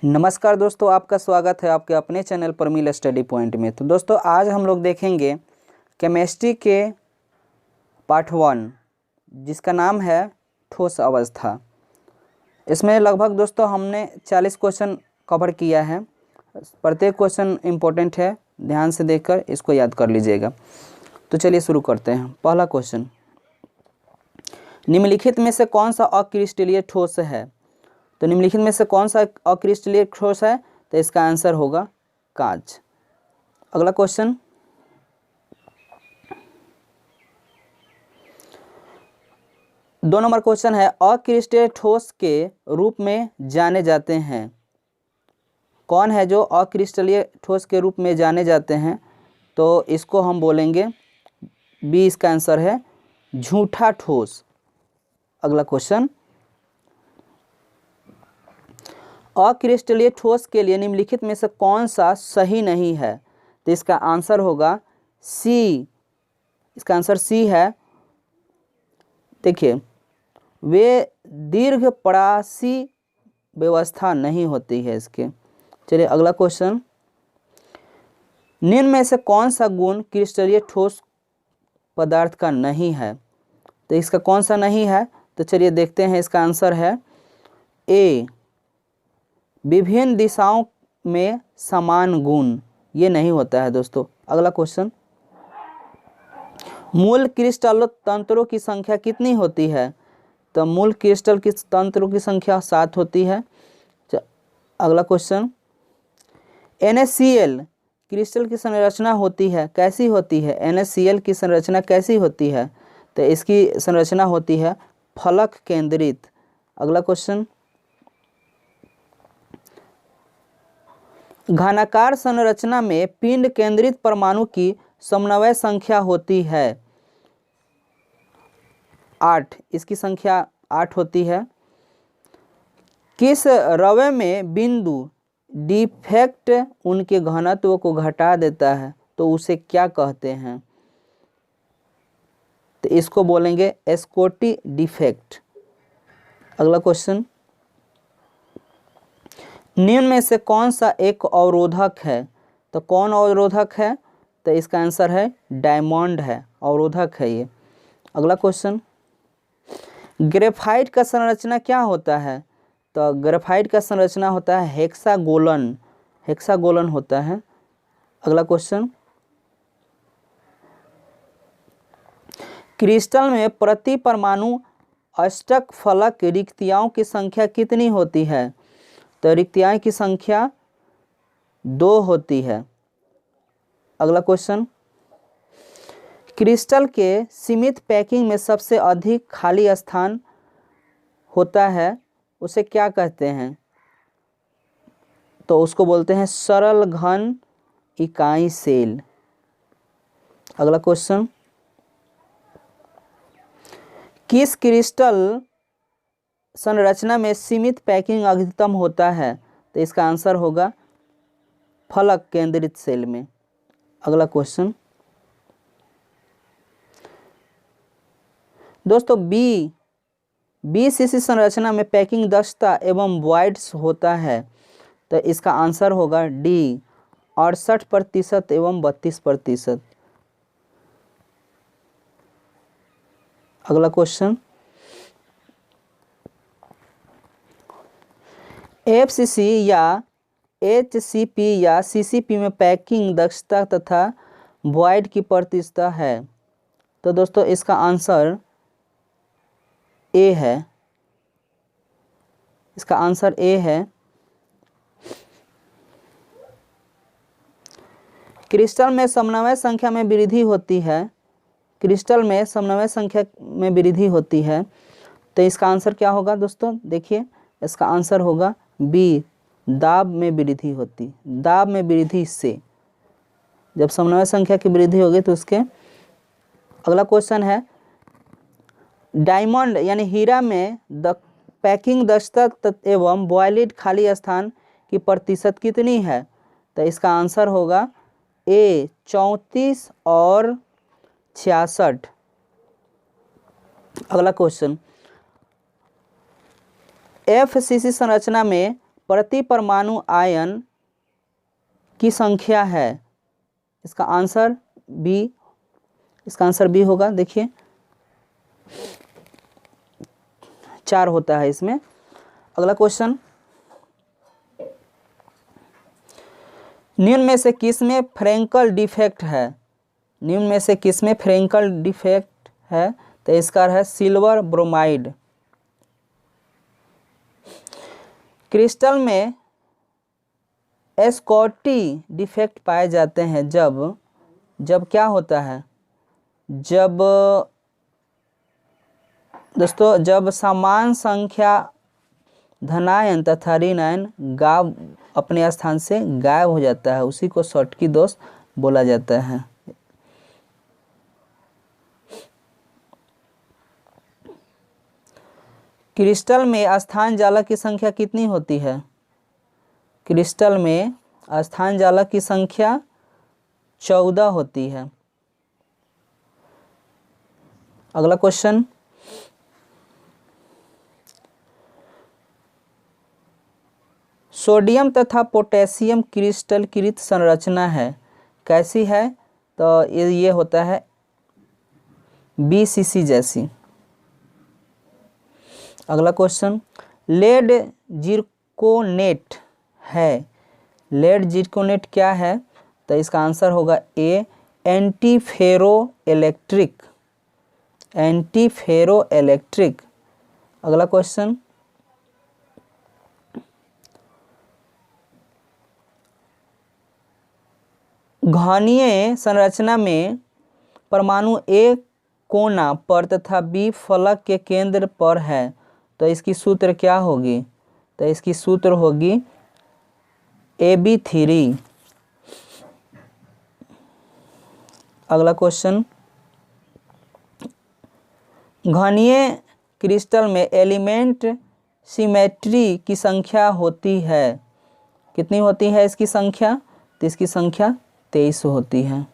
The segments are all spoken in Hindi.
नमस्कार दोस्तों, आपका स्वागत है आपके अपने चैनल प्रमिल स्टडी पॉइंट में। तो दोस्तों आज हम लोग देखेंगे केमिस्ट्री के पार्ट 1 जिसका नाम है ठोस अवस्था। इसमें लगभग दोस्तों हमने 40 क्वेश्चन कवर किया है। प्रत्येक क्वेश्चन इम्पोर्टेंट है, ध्यान से देखकर इसको याद कर लीजिएगा। तो चलिए शुरू करते हैं। पहला क्वेश्चन, निम्नलिखित में से कौन सा अक्रिस्टलीय ठोस है? तो निम्नलिखित में से कौन सा अक्रिस्टलीय ठोस है? तो इसका आंसर होगा कांच। अगला क्वेश्चन, दो नंबर क्वेश्चन है, अक्रिस्टलीय ठोस के रूप में जाने जाते हैं। कौन है जो अक्रिस्टलीय ठोस के रूप में जाने जाते हैं? तो इसको हम बोलेंगे बी, इसका आंसर है झूठा ठोस। अगला क्वेश्चन, अक्रिस्टलीय ठोस के लिए निम्नलिखित में से कौन सा सही नहीं है? तो इसका आंसर होगा सी। इसका आंसर सी है। देखिए, वे दीर्घपरासी व्यवस्था नहीं होती है इसके। चलिए अगला क्वेश्चन, निम्न में से कौन सा गुण क्रिस्टलीय ठोस पदार्थ का नहीं है? तो इसका कौन सा नहीं है? तो चलिए देखते हैं। इसका आंसर है ए, विभिन्न दिशाओं में समान गुण। ये नहीं होता है दोस्तों। अगला क्वेश्चन, मूल क्रिस्टल तंत्रों की संख्या कितनी होती है? तो मूल क्रिस्टल की तंत्रों की संख्या 7 होती है। अगला क्वेश्चन, NaCl क्रिस्टल की संरचना होती है, कैसी होती है? NaCl की संरचना कैसी होती है? तो इसकी संरचना होती है फलक केंद्रित। अगला क्वेश्चन, घनाकार संरचना में पिंड केंद्रित परमाणु की समन्वय संख्या होती है 8। इसकी संख्या 8 होती है। किस रवे में बिंदु डिफेक्ट उनके घनत्व को घटा देता है? तो उसे क्या कहते हैं? तो इसको बोलेंगे स्कॉटी डिफेक्ट। अगला क्वेश्चन, निम्न में से कौन सा एक अवरोधक है? तो कौन अवरोधक है? तो इसका आंसर है डायमंड है, अवरोधक है ये। अगला क्वेश्चन, ग्रेफाइट का संरचना क्या होता है? तो ग्रेफाइट का संरचना होता है हेक्सागोलन। हेक्सागोलन होता है। अगला क्वेश्चन, क्रिस्टल में प्रति परमाणु अष्टक फलक रिक्तियाओं की संख्या कितनी होती है? तो रिक्तियाओं की संख्या 2 होती है। अगला क्वेश्चन, क्रिस्टल के सीमित पैकिंग में सबसे अधिक खाली स्थान होता है, उसे क्या कहते हैं? तो उसको बोलते हैं सरल घन इकाई सेल। अगला क्वेश्चन, किस क्रिस्टल संरचना में सीमित पैकिंग अधिकतम होता है? तो इसका आंसर होगा फलक केंद्रित सेल में। अगला क्वेश्चन, दोस्तों BCC संरचना में पैकिंग दक्षता एवं वॉइड्स होता है। तो इसका आंसर होगा डी, 68% एवं 32%। अगला क्वेश्चन, FCC या HCP या CCP में पैकिंग दक्षता तथा वॉइड की प्रतिशत है। तो दोस्तों इसका आंसर ए है। इसका आंसर ए है। क्रिस्टल में समन्वय संख्या में वृद्धि होती है। क्रिस्टल में समन्वय संख्या में वृद्धि होती है। तो इसका आंसर क्या होगा दोस्तों? देखिए, इसका आंसर होगा बी, दाब में वृद्धि होती। दाब में वृद्धि से जब समन्वय संख्या की वृद्धि होगी तो उसके। अगला क्वेश्चन है, डायमंड यानी हीरा में पैकिंग दक्षता एवं बॉयलिड खाली स्थान की प्रतिशत कितनी है? तो इसका आंसर होगा ए, 34 और 66। अगला क्वेश्चन, FCC संरचना में प्रति परमाणु आयन की संख्या है? इसका आंसर बी, इसका आंसर बी होगा। देखिए 4 होता है इसमें। अगला क्वेश्चन, निम्न में से किस में फ्रेंकल डिफेक्ट है? निम्न में से किस में फ्रेंकल डिफेक्ट है? तो इसका है सिल्वर ब्रोमाइड। क्रिस्टल में एस्कॉटी डिफेक्ट पाए जाते हैं जब क्या होता है? जब दोस्तों जब समान संख्या धनायन तथा ऋणायन अपने स्थान से गायब हो जाता है, उसी को शॉटकी दोष बोला जाता है। क्रिस्टल में स्थान जालक की संख्या कितनी होती है? क्रिस्टल में स्थान जालक की संख्या 14 होती है। अगला क्वेश्चन, सोडियम तथा पोटेशियम क्रिस्टलीकृत संरचना है, कैसी है? तो ये होता है BCC जैसी। अगला क्वेश्चन, लेड जिरकोनेट है, लेड जिरकोनेट क्या है? तो इसका आंसर होगा ए, एंटीफेरो इलेक्ट्रिक, एंटीफेरो इलेक्ट्रिक। अगला क्वेश्चन, घनीय संरचना में परमाणु A कोना पर तथा B फलक के केंद्र पर है, तो इसकी सूत्र क्या होगी? तो इसकी सूत्र होगी AB3। अगला क्वेश्चन, घनीय क्रिस्टल में एलिमेंट सिमेट्री की संख्या होती है, कितनी होती है इसकी संख्या? तो इसकी संख्या 23 होती है।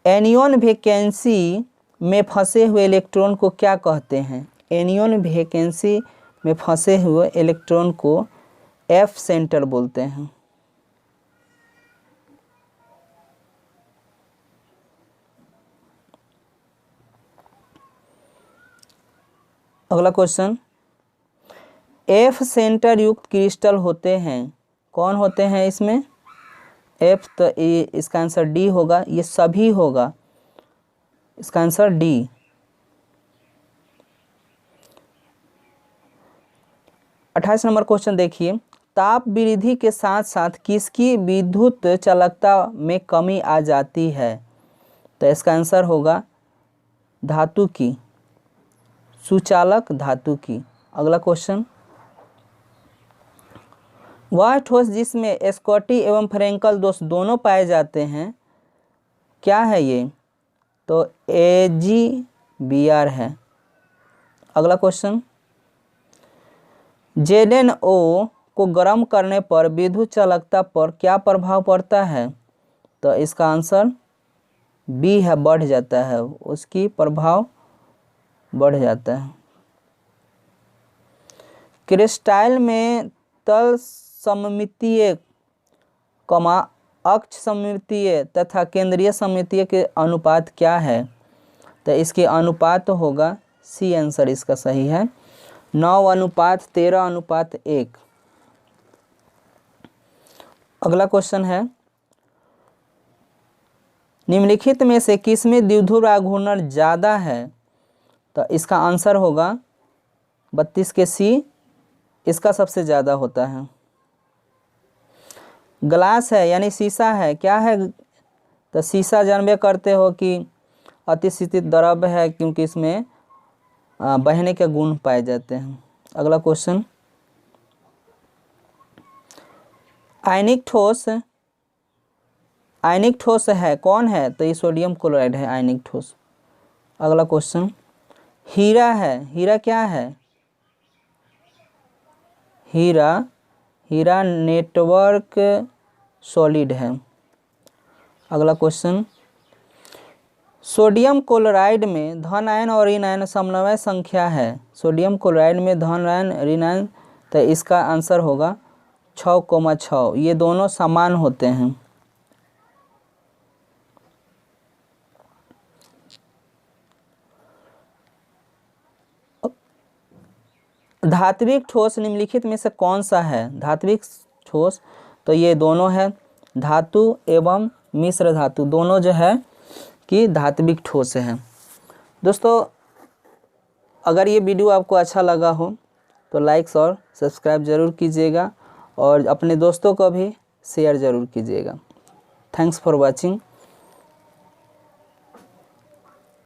एनियन वैकेंसी में फंसे हुए इलेक्ट्रॉन को क्या कहते हैं? एनियन वैकेंसी में फंसे हुए इलेक्ट्रॉन को F सेंटर बोलते हैं। अगला क्वेश्चन, F सेंटर युक्त क्रिस्टल होते हैं, कौन होते हैं इसमें? F, तो इसका आंसर डी होगा, ये सभी होगा, इसका आंसर डी। 28 नंबर क्वेश्चन देखिए, ताप वृद्धि के साथ साथ किसकी विद्युत चालकता में कमी आ जाती है? तो इसका आंसर होगा धातु की, सुचालक धातु की। अगला क्वेश्चन, वह ठोस जिसमें एस्कॉटी एवं फ्रेंकल दोष दोनों पाए जाते हैं, क्या है ये? तो AgBr है। अगला क्वेश्चन, ZnO को गर्म करने पर विद्युत चालकता पर क्या प्रभाव पड़ता है? तो इसका आंसर बी है, बढ़ जाता है, उसकी प्रभाव बढ़ जाता है। क्रिस्टल में तल सममितीय, अक्ष सममितीय तथा केंद्रीय सममितीय के अनुपात क्या है? तो इसके अनुपात होगा सी, आंसर इसका सही है 9:13:1। अगला क्वेश्चन है, निम्नलिखित में से किसमें द्विध्रुव आघूर्ण ज़्यादा है? तो इसका आंसर होगा 32 के सी, इसका सबसे ज़्यादा होता है। ग्लास है यानी शीशा है, क्या है? तो शीशा जानबे करते हो कि अतिशीतित द्रव है, क्योंकि इसमें बहने के गुण पाए जाते हैं। अगला क्वेश्चन, आयनिक ठोस है, कौन है? तो ये सोडियम क्लोराइड है आयनिक ठोस। अगला क्वेश्चन, हीरा है, हीरा क्या है? हीरा नेटवर्क सॉलिड है। अगला क्वेश्चन, सोडियम क्लोराइड में धन आयन और ऋण आयन समन्वय संख्या है। सोडियम क्लोराइड में धन आयन ऋण आयन, तो इसका आंसर होगा 6,6। ये दोनों समान होते हैं। धात्विक ठोस निम्नलिखित में से कौन सा है? धात्विक ठोस तो ये दोनों है, धातु एवं मिश्र धातु दोनों जो है कि धात्विक ठोस है। दोस्तों, अगर ये वीडियो आपको अच्छा लगा हो तो लाइक्स और सब्सक्राइब ज़रूर कीजिएगा और अपने दोस्तों को भी शेयर ज़रूर कीजिएगा। Thanks for watching.